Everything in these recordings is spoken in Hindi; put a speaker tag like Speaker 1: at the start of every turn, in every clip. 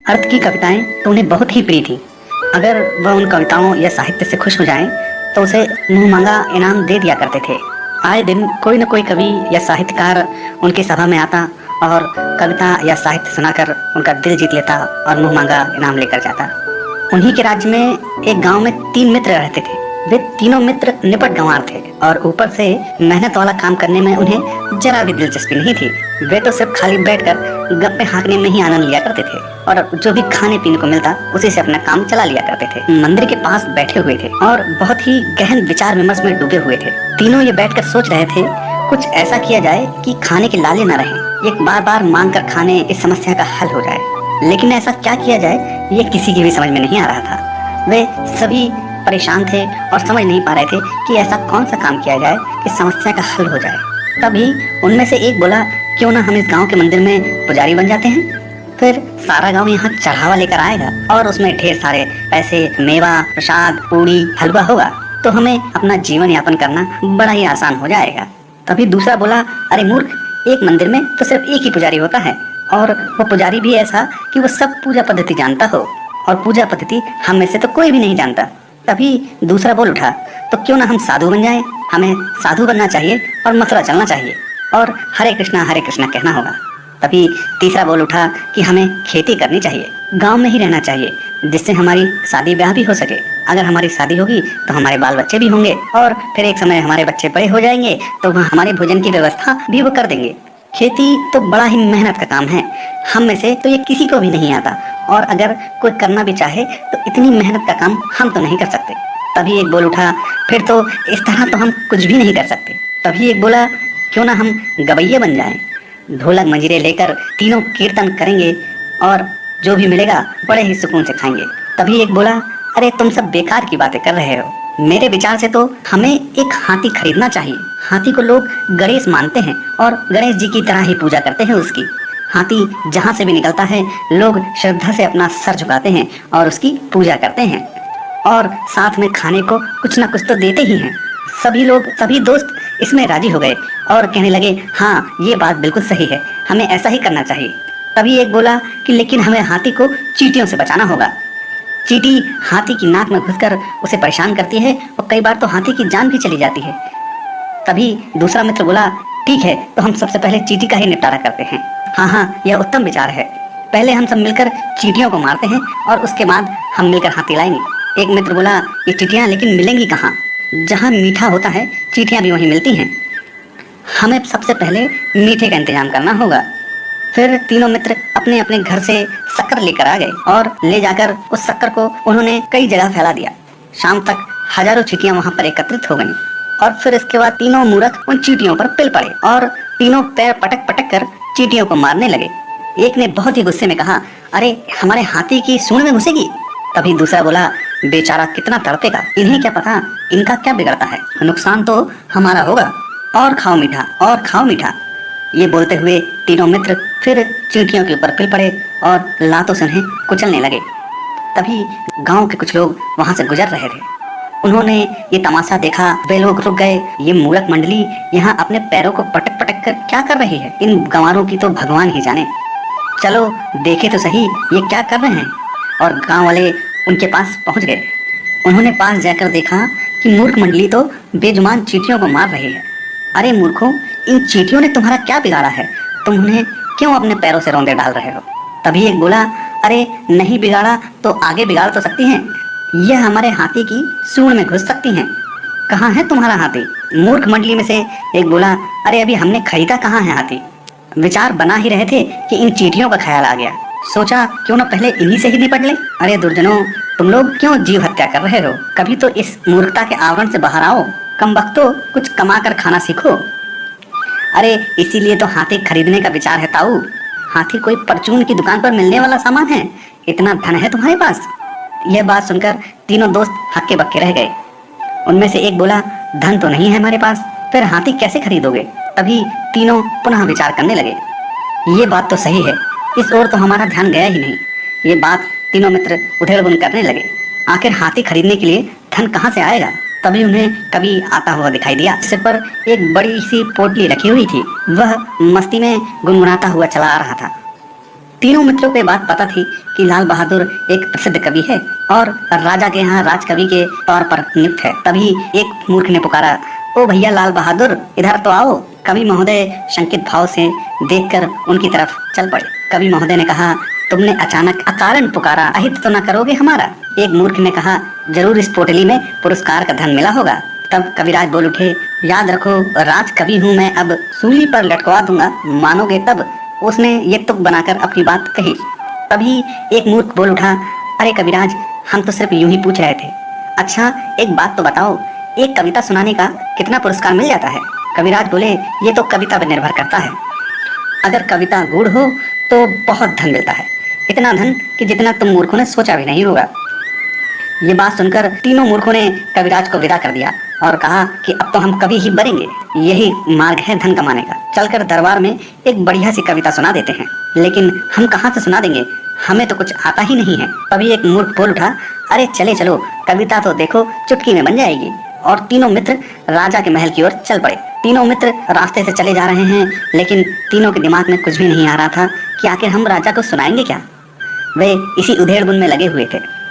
Speaker 1: अर्थ की कविताएं तो उन्हें बहुत ही प्रिय थी। अगर वह उन कविताओं या साहित्य से खुश हो जाएं, तो उसे मुंह मांगा इनाम दे दिया करते थे। आए दिन कोई न कोई कवि या साहित्यकार उनकी सभा में आता और कविता या साहित्य सुनाकर उनका दिल जीत लेता और मुंह मांगा इनाम लेकर जाता। उन्हीं के राज्य में एक गांव में 3 मित्र रहते थे। वे तीनों मित्र निपट गंवार थे और ऊपर से मेहनत वाला काम करने में उन्हें जरा भी दिलचस्पी नहीं थी। वे तो सिर्फ खाली बैठकर गप्पे हाँकने में ही आनंद लिया करते थे और जो भी खाने पीने को मिलता उसी से अपना काम चला लिया करते थे। मंदिर के पास बैठे हुए थे और बहुत ही गहन विचार विमर्श में डूबे हुए थे। तीनों ये बैठकर सोच रहे थे, कुछ ऐसा किया जाए कि खाने के लाले न रहे। एक बार बार मांग कर खाने इस समस्या का हल हो जाए, लेकिन ऐसा क्या किया जाए ये किसी की भी समझ में नहीं आ रहा था। वे सभी परेशान थे और समझ नहीं पा रहे थे कि ऐसा कौन सा काम किया जाए कि समस्या का हल हो जाए। तभी उनमें से एक बोला, क्यों ना हम इस गांव के मंदिर में पुजारी बन जाते हैं। फिर सारा गांव यहाँ चढ़ावा लेकर आएगा और उसमें ढेर सारे पैसे, मेवा, प्रसाद, पूड़ी, हलवा होगा, तो हमें अपना जीवन यापन करना बड़ा ही आसान हो जाएगा। तभी दूसरा बोला, अरे मूर्ख, एक मंदिर में तो सिर्फ एक ही पुजारी होता है और वो पुजारी भी ऐसा कि वो सब पूजा पद्धति जानता हो, और पूजा पद्धति हम में से तो कोई भी नहीं जानता। तभी दूसरा बोल उठा, तो क्यों ना हम साधु बन जाएं। हमें साधु बनना चाहिए और मथुरा चलना चाहिए और हरे कृष्णा कहना होगा। तभी तीसरा बोल उठा कि हमें खेती करनी चाहिए, गांव में ही रहना चाहिए, जिससे हमारी शादी ब्याह भी हो सके। अगर हमारी शादी होगी तो हमारे बाल बच्चे भी होंगे और फिर एक समय हमारे बच्चे बड़े हो जाएंगे तो वह हमारे भोजन की व्यवस्था भी वो कर देंगे। खेती तो बड़ा ही मेहनत का काम है, हम में से तो ये किसी को भी नहीं आता, और अगर कोई करना भी चाहे तो इतनी मेहनत का काम हम तो नहीं कर सकते। तभी एक बोल उठा, फिर तो इस तरह तो हम कुछ भी नहीं कर सकते। तभी एक बोला, क्यों ना हम गवैये बन जाएं, ढोलक मंजीरे लेकर तीनों कीर्तन करेंगे और जो भी मिलेगा बड़े ही सुकून से खाएंगे। तभी एक बोला, अरे तुम सब बेकार की बातें कर रहे हो। मेरे विचार से तो हमें एक हाथी खरीदना चाहिए। हाथी को लोग गणेश मानते हैं और गणेश जी की तरह ही पूजा करते हैं उसकी। हाथी जहाँ से भी निकलता है लोग श्रद्धा से अपना सर झुकाते हैं और उसकी पूजा करते हैं, और साथ में खाने को कुछ ना कुछ तो देते ही हैं। सभी दोस्त इसमें राजी हो गए और कहने लगे, हाँ ये बात बिल्कुल सही है, हमें ऐसा ही करना चाहिए। तभी एक बोला कि लेकिन हमें हाथी को चींटियों से बचाना होगा। चींटी हाथी की नाक में घुसकर उसे परेशान करती है और कई बार तो हाथी की जान भी चली जाती है। तभी दूसरा मित्र बोला, ठीक है, तो हम सबसे पहले चींटी का ही निपटारा करते हैं। हाँ, यह उत्तम विचार है। पहले हम सब मिलकर चींटियों को मारते हैं और उसके बाद हम मिलकर हाथी लाएंगे। एक मित्र बोला, ये चींटियां लेकिन मिलेंगी कहाँ? जहाँ मीठा होता है चींटियां भी वहीं मिलती हैं। हमें सबसे पहले मीठे का इंतजाम करना होगा। फिर तीनों मित्र अपने अपने घर से शक्कर लेकर आ गए और ले जाकर उस शक्कर को उन्होंने कई जगह फैला दिया। शाम तक हजारों चींटियां वहां पर एकत्रित हो गईं और फिर इसके बाद तीनों मूर्ख उन चींटियों पर पिल पड़े और तीनों पैर पटक पटक कर चींटियों को मारने लगे। एक ने बहुत ही गुस्से में कहा, अरे हमारे हाथी की सूंड में घुसेगी। तभी दूसरा बोला, बेचारा कितना तड़पेगा, इन्हें क्या पता इनका क्या बिगड़ता है, नुकसान तो हमारा होगा। और खाओ मीठा, और खाओ मीठा। ये बोलते हुए तीनों मित्र फिर चींटियों के ऊपर पिल पड़े और लातों से उन्हें कुचलने लगे। तभी गांव के कुछ लोग वहां से गुजर रहे थे। उन्होंने ये तमाशा देखा। वे लोग रुक गए। ये मूर्ख मंडली यहाँ अपने पैरों को पटक पटक कर क्या कर रही है? इन गंवारों की तो भगवान ही जाने। चलो देखे तो सही ये क्या कर रहे हैं। और गांव वाले उनके पास पहुंच गए। उन्होंने पास जाकर देखा कि मूर्ख मंडली तो बेजुबान चींटियों को मार रही है। अरे मूर्खों, इन चींटियों ने तुम्हारा क्या बिगाड़ा है? तुम उन्हें क्यों अपने पैरों से रौंदे डाल रहे हो? तभी एक बोला, अरे नहीं बिगाड़ा तो आगे बिगाड़ तो सकती हैं। यह हमारे हाथी की सूंड में घुस सकती हैं। कहाँ है तुम्हारा हाथी? मूर्ख मंडली में से एक बोला, अरे अभी हमने खरीदा कहाँ है हाथी। विचार बना ही रहे थे कि इन चींटियों का ख्याल आ गया। सोचा क्यों न पहले इन्हीं से ही निपट ले। अरे दुर्जनों, तुम लोग क्यों जीव हत्या कर रहे हो? कभी तो इस मूर्खता के आवरण से बाहर आओ। कम वक्तो कुछ कमा कर खाना सीखो। अरे इसीलिए तो हाथी खरीदने का विचार है ताऊ। हाथी कोई परचून की दुकान पर मिलने वाला सामान है? इतना धन है तुम्हारे पास? यह बात सुनकर तीनों दोस्त हक्के बक्के रह गए। उनमें से एक बोला, धन तो नहीं है हमारे पास, फिर हाथी कैसे खरीदोगे? तभी तीनों पुनः विचार करने लगे। ये बात तो सही है, इस ओर तो हमारा ध्यान गया ही नहीं। ये बात तीनों मित्र उधेड़-बुन करने लगे। आखिर हाथी खरीदने के लिए धन कहाँ से आएगा? तभी उन्हें कभी आता हुआ दिखाई दिया। सिर पर एक बड़ी सी पोटली रखी हुई थी। वह मस्ती में गुनगुनाता हुआ चला आ रहा था। तीनों मित्रों को ये बात पता थी कि लाल बहादुर एक प्रसिद्ध कवि है और राजा के यहाँ राजकवि के तौर पर नियुक्त है। तभी एक मूर्ख ने पुकारा, ओ भैया लाल बहादुर, इधर तो आओ। कवि महोदय शंकित भाव से देखकर उनकी तरफ चल पड़े। कवि महोदय ने कहा, तुमने अचानक अकारण पुकारा, अहित तो न करोगे हमारा। एक मूर्ख ने कहा, जरूर इस पोटली में पुरस्कार का धन मिला होगा। तब कविराज बोल उठे, याद रखो राज कवि हूँ मैं, अब सूली पर लटकवा दूंगा, मानोगे तब। उसने ये तुक बनाकर अपनी बात कही। तभी एक मूर्ख बोल उठा, अरे कविराज, हम तो सिर्फ यूं ही पूछ रहे थे। अच्छा एक बात तो बताओ, एक कविता सुनाने का कितना पुरस्कार मिल जाता है? कविराज बोले, ये तो कविता पर निर्भर करता है। अगर कविता गूढ़ हो तो बहुत धन मिलता है, इतना धन कि जितना तुम मूर्खों ने सोचा भी नहीं होगा। ये बात सुनकर तीनों मूर्खों ने कविराज को विदा कर दिया और कहा कि अब तो हम कवि ही बनेंगे, यही मार्ग है धन कमाने का। चलकर दरबार में एक बढ़िया सी कविता सुना देते हैं। लेकिन हम कहाँ से सुना देंगे, हमें तो कुछ आता ही नहीं है। तभी एक मूर्ख बोल उठा, अरे चले चलो, कविता तो देखो चुटकी में बन जाएगी। और तीनों मित्र राजा के महल की ओर चल पड़े। तीनों मित्र रास्ते से चले जा रहे हैं, लेकिन तीनों के दिमाग में कुछ भी नहीं आ रहा था कि आखिर हम राजा को सुनाएंगे क्या। वे इसी उधेड़-बुन में लगे हुए थे।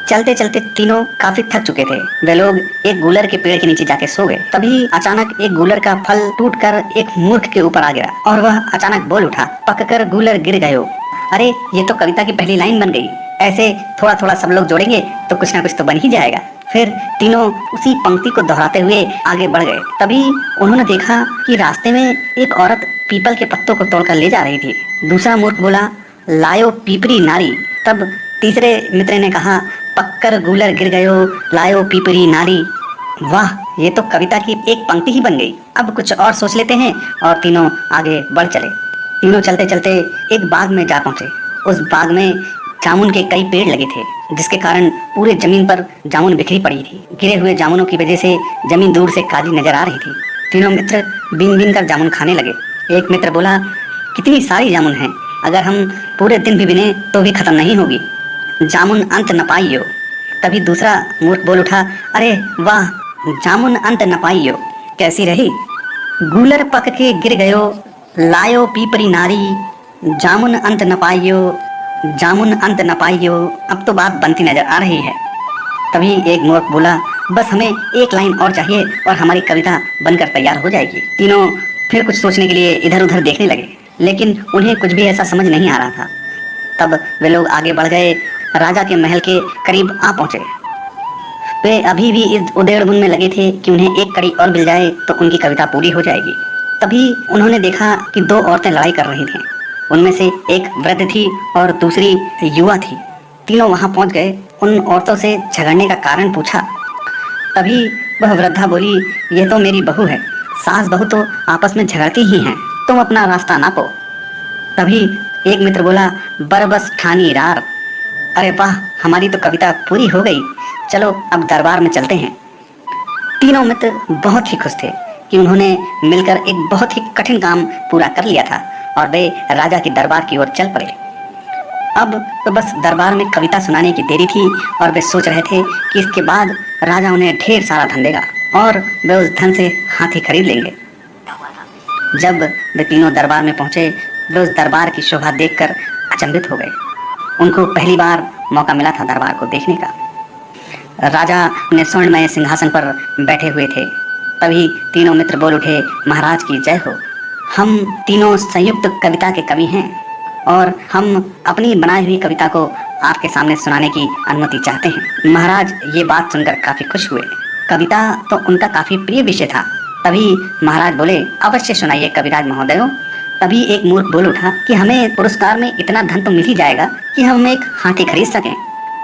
Speaker 1: चलते चलते तीनों काफी थक चुके थे। वे लोग एक गूलर के पेड़ के नीचे जाके सो गए। तभी अचानक एक गूलर का फल टूटकर एक मूर्ख के ऊपर आ गिरा और वह अचानक बोल उठा, पककर गूलर गिर गयो। अरे ये तो कविता की पहली लाइन बन गई। ऐसे थोड़ा थोड़ा सब लोग जोड़ेंगे तो कुछ ना कुछ तो बन ही जाएगा। फिर तीनों उसी पंक्ति को दोहराते हुए आगे बढ़ गए। तभी उन्होंने देखा कि रास्ते में एक औरत पीपल के पत्तों को तोड़कर ले जा रही थी। दूसरा मूर्ख बोला, लायो पीपरी नारी। तब तीसरे मित्र ने कहा, पक्कर गूलर गिर गयो, लायो पीपरी नारी। वाह, ये तो कविता की एक पंक्ति ही बन गई। अब कुछ और सोच लेते हैं। और तीनों आगे बढ़ चले। तीनों चलते चलते एक बाग में जा पहुंचे। उस बाग में जामुन के कई पेड़ लगे थे, जिसके कारण पूरे जमीन पर जामुन बिखरी पड़ी थी। गिरे हुए जामुनों की वजह से जमीन दूर से काली नजर आ रही थी। तीनों मित्र बीन बीन कर जामुन खाने लगे। एक मित्र बोला, कितनी सारी जामुन है, अगर हम पूरे दिन भी बिने तो भी खत्म नहीं होगी, जामुन अंत न पाइयो। तभी दूसरा मूर्ख बोल उठा, अरे वाह, जामुन अंत न पाइयो कैसी रही। गूलर पक के गिर गयो, लायो पीपरी नारी, जामुन अंत न पाइयो, जामुन अंत न पाइयो। अब तो बात बनती नजर आ रही है। तभी एक मूर्ख बोला, बस हमें एक लाइन और चाहिए और हमारी कविता बनकर तैयार हो जाएगी। तीनों फिर कुछ सोचने के लिए इधर उधर देखने लगे, लेकिन उन्हें कुछ भी ऐसा समझ नहीं आ रहा था। तब वे लोग आगे बढ़ गए, राजा के महल के करीब आ पहुंचे। वे अभी भी इस उधेड़-बुन में लगे थे कि उन्हें एक कड़ी और मिल जाए तो उनकी कविता पूरी हो जाएगी। तभी उन्होंने देखा कि दो औरतें लड़ाई कर रही थीं। उनमें से एक वृद्ध थी और दूसरी युवा थी। तीनों वहां पहुंच गए, उन औरतों से झगड़ने का कारण पूछा। तभी वह वृद्धा बोली, यह तो मेरी बहू है, सास बहू तो आपस में झगड़ती ही हैं, तुम अपना रास्ता नापो। तभी एक मित्र बोला, बरबस ठानी रार। अरे वाह, हमारी तो कविता पूरी हो गई, चलो अब दरबार में चलते हैं। तीनों मित्र बहुत ही खुश थे कि उन्होंने मिलकर एक बहुत ही कठिन काम पूरा कर लिया था और वे राजा के दरबार की ओर चल पड़े। अब तो बस दरबार में कविता सुनाने की देरी थी और वे सोच रहे थे कि इसके बाद राजा उन्हें ढेर सारा धन देगा और वे उस धन से हाथी खरीद लेंगे। जब वे तीनों दरबार में पहुंचे, वे उस दरबार की शोभा देखकर अचंभित हो गए। उनको पहली बार मौका मिला था दरबार को देखने का। राजा अपने स्वर्णमय सिंहासन पर बैठे हुए थे। तभी तीनों मित्र बोल उठे, महाराज की जय हो। हम तीनों संयुक्त कविता के कवि हैं और हम अपनी बनाई हुई कविता को आपके सामने सुनाने की अनुमति चाहते हैं। महाराज ये बात सुनकर काफी खुश हुए। कविता तो उनका काफी प्रिय विषय था। तभी महाराज बोले, अवश्य सुनाइए कविराज महोदयों। तभी एक मूर्ख बोल उठा कि हमें पुरस्कार में इतना धन तो मिल ही जाएगा कि हम एक हाथी खरीद सकें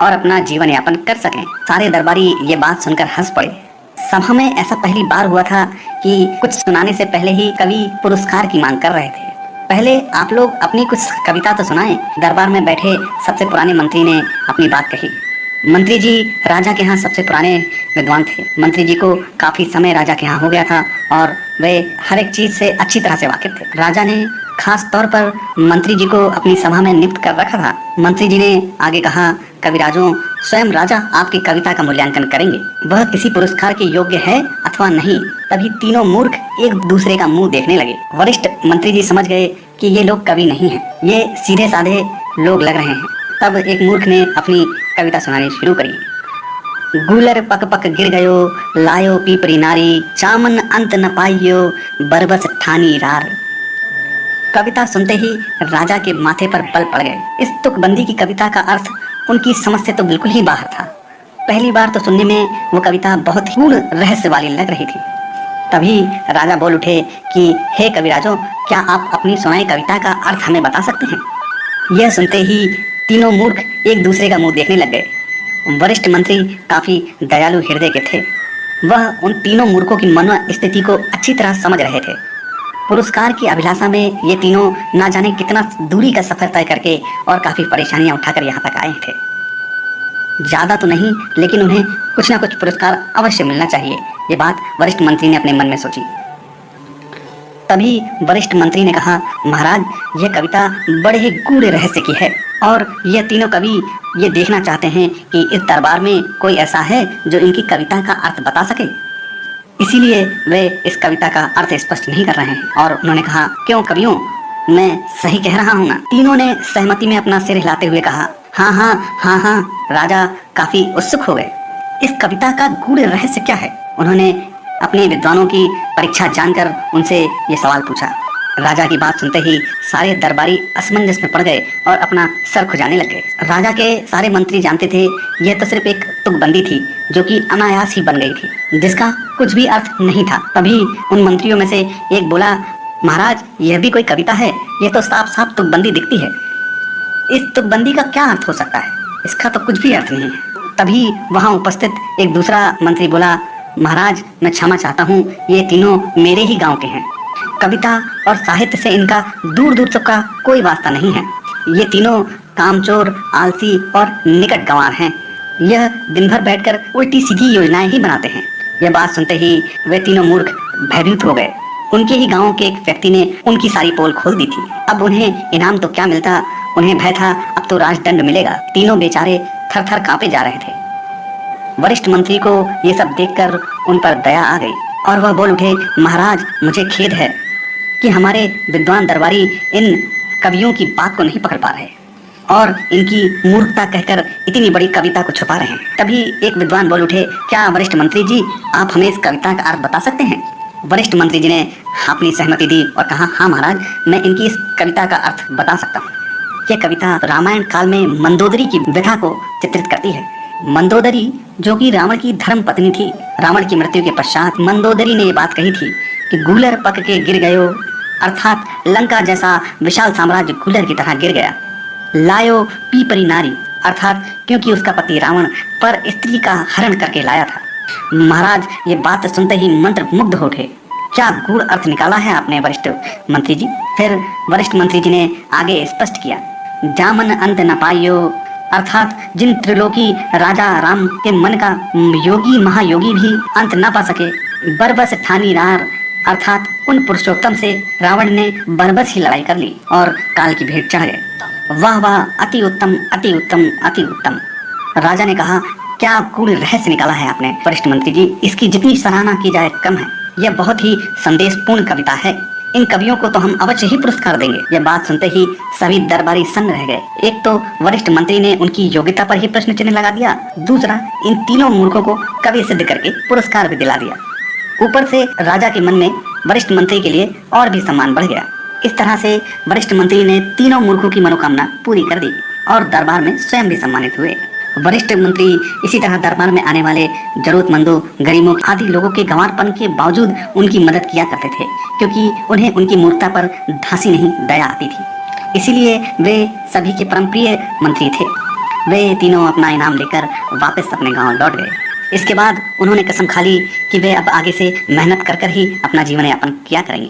Speaker 1: और अपना जीवन यापन कर सकें। सारे दरबारी ये बात सुनकर हंस पड़े। सभा में ऐसा पहली बार हुआ था कि कुछ सुनाने से पहले ही कवि पुरस्कार की मांग कर रहे थे। पहले आप लोग अपनी कुछ कविता तो सुनाएं। दरबार में बैठे सबसे पुराने मंत्री ने अपनी बात कही। मंत्री जी राजा के यहाँ सबसे पुराने विद्वान थे। मंत्री जी को काफी समय राजा के यहाँ हो गया था और वे हर एक चीज से अच्छी तरह से वाकिफ थे। राजा ने खास तौर पर मंत्री जी को अपनी सभा में नियुक्त कर रखा था। मंत्री जी ने आगे कहा, कविराजों स्वयं राजा आपकी कविता का मूल्यांकन करेंगे, वह किसी पुरस्कार के योग्य है अथवा नहीं। तभी तीनों मूर्ख एक दूसरे का मुंह देखने लगे। वरिष्ठ मंत्री जी समझ गए कि ये लोग कवि नहीं हैं, ये सीधे साधे लोग लग रहे हैं। तब एक मूर्ख ने अपनी कविता सुनानी शुरू करी। गूलर पक पक गिर गयो, लायो पीपरी नारी, चामन अंत न पाइयो, बरबस ठानी रार। कविता सुनते ही राजा के माथे पर बल पड़ गए। इस तुकबंदी की कविता का अर्थ उनकी समझ से तो बिल्कुल ही बाहर था। पहली बार तो सुनने में वो कविता बहुत ही गूढ़ रहस्य वाली लग रही थी। तभी राजा बोल उठे कि हे कविराजों, क्या आप अपनी सुनाई कविता का अर्थ हमें बता सकते हैं? यह सुनते ही तीनों मूर्ख एक दूसरे का मुंह देखने लग गए। वरिष्ठ मंत्री काफी दयालु हृदय के थे। वह उन तीनों मूर्खों की मनोस्थिति को अच्छी तरह समझ रहे थे। पुरस्कार की अभिलाषा में ये तीनों ना जाने कितना दूरी का सफर तय करके और काफी परेशानियां उठाकर यहाँ तक आए थे। ज्यादा तो नहीं, लेकिन उन्हें कुछ ना कुछ पुरस्कार अवश्य मिलना चाहिए। ये बात वरिष्ठ मंत्री ने अपने मन में सोची। तभी वरिष्ठ मंत्री ने कहा, महाराज, यह कविता बड़े ही गूढ़ रहस्य की है और यह तीनों कवि ये देखना चाहते हैं कि इस दरबार में कोई ऐसा है जो इनकी कविता का अर्थ बता सके। इसीलिए वे इस कविता का अर्थ स्पष्ट नहीं कर रहे हैं। और उन्होंने कहा, क्यों कवियों, मैं सही कह रहा हूँ ना? तीनों ने सहमति में अपना सिर हिलाते हुए कहा, हाँ हाँ हाँ हाँ। राजा काफी उत्सुक हो गए। इस कविता का गूढ़ रहस्य क्या है? उन्होंने अपने विद्वानों की परीक्षा जानकर उनसे ये सवाल पूछा। राजा की बात सुनते ही सारे दरबारी असमंजस में पड़ गए और अपना सर खुजाने लग गए। राजा के सारे मंत्री जानते थे यह तो सिर्फ एक तुकबंदी थी जो कि अनायास ही बन गई थी, जिसका कुछ भी अर्थ नहीं था। तभी उन मंत्रियों में से एक बोला, महाराज, यह भी कोई कविता है? यह तो साफ साफ तुकबंदी दिखती है। इस तुकबंदी का क्या अर्थ हो सकता है? इसका तो कुछ भी अर्थ नहीं है। तभी वहां उपस्थित एक दूसरा मंत्री बोला, महाराज, मैं क्षमा चाहता हूँ, ये तीनों मेरे ही गांव के हैं। कविता और साहित्य से इनका दूर दूर तक का कोई वास्ता नहीं है। ये तीनों कामचोर, आलसी और निकट गंवार हैं। यह दिन भर बैठकर उल्टी सीधी योजनाएं ही बनाते हैं। यह बात सुनते ही वे तीनों मूर्ख भयभीत हो गए। उनके ही गांव के एक व्यक्ति ने उनकी सारी पोल खोल दी थी। अब उन्हें इनाम तो क्या मिलता, उन्हें भय था अब तो राजदंड मिलेगा। तीनों बेचारे थर थर कांपे जा रहे थे। वरिष्ठ मंत्री को ये सब देखकर उन पर दया आ गई और वह बोल उठे, महाराज, मुझे खेद है कि हमारे विद्वान दरबारी इन कवियों की बात को नहीं पकड़ पा रहे और इनकी मूर्खता कहकर इतनी बड़ी कविता को छुपा रहे हैं। तभी एक विद्वान बोल उठे, क्या वरिष्ठ मंत्री जी, आप हमें इस कविता का अर्थ बता सकते हैं? वरिष्ठ मंत्री जी ने अपनी सहमति दी और कहा, हाँ महाराज, मैं इनकी इस कविता का अर्थ बता सकता हूँ। यह कविता रामायण काल में मंदोदरी की व्यथा को चित्रित करती है। मंदोदरी जो कि रावण की धर्म पत्नी थी, रावण की मृत्यु के पश्चात मंदोदरी ने ये बात कही थी कि गूलर पक के गिर गयो, अर्थात लंका जैसा विशाल साम्राज्य गूलर की तरह गिर गया। लायो पीपरी नारी, अर्थात क्योंकि उसका पति रावण पर स्त्री का हरण करके लाया था। महाराज, ये बात सुनते ही मंत्र मुग्ध हो उठे। क्या गूढ़ अर्थ निकाला है आपने वरिष्ठ मंत्री जी? फिर वरिष्ठ मंत्री जी ने आगे स्पष्ट किया, जामन अंत न पाइयो, अर्थात जिन त्रिलोकी राजा राम के मन का योगी महायोगी भी अंत न पा सके। बरबस ठानी रार, अर्थात उन पुरुषोत्तम से रावण ने बरबस ही लड़ाई कर ली और काल की भेंट चढ़ गए। वाह वाह, अति उत्तम अति उत्तम अति उत्तम। राजा ने कहा, क्या गूढ़ रहस्य निकाला है आपने वरिष्ठ मंत्री जी? इसकी जितनी सराहना की जाए कम है। यह बहुत ही संदेशपूर्ण कविता है। इन कवियों को तो हम अवश्य ही पुरस्कार देंगे। यह बात सुनते ही सभी दरबारी सन्न रह गए। एक तो वरिष्ठ मंत्री ने उनकी योग्यता पर ही प्रश्न चिन्ह लगा दिया, दूसरा इन तीनों मूर्खों को कवि सिद्ध करके पुरस्कार भी दिला दिया। ऊपर से राजा के मन में वरिष्ठ मंत्री के लिए और भी सम्मान बढ़ गया। इस तरह से वरिष्ठ मंत्री ने तीनों मूर्खों की मनोकामना पूरी कर दी और दरबार में स्वयं भी सम्मानित हुए। वरिष्ठ मंत्री इसी तरह दरबार में आने वाले जरूरतमंदों, गरीबों आदि लोगों के गंवारपन के बावजूद उनकी मदद किया करते थे, क्योंकि उन्हें उनकी मूर्खता पर धांसी नहीं दया आती थी। इसीलिए वे सभी के परम प्रिय मंत्री थे। वे तीनों अपना इनाम लेकर वापस अपने गांव लौट गए। इसके बाद उन्होंने कसम खा ली कि वे अब आगे से मेहनत कर ही अपना जीवन यापन किया करेंगे।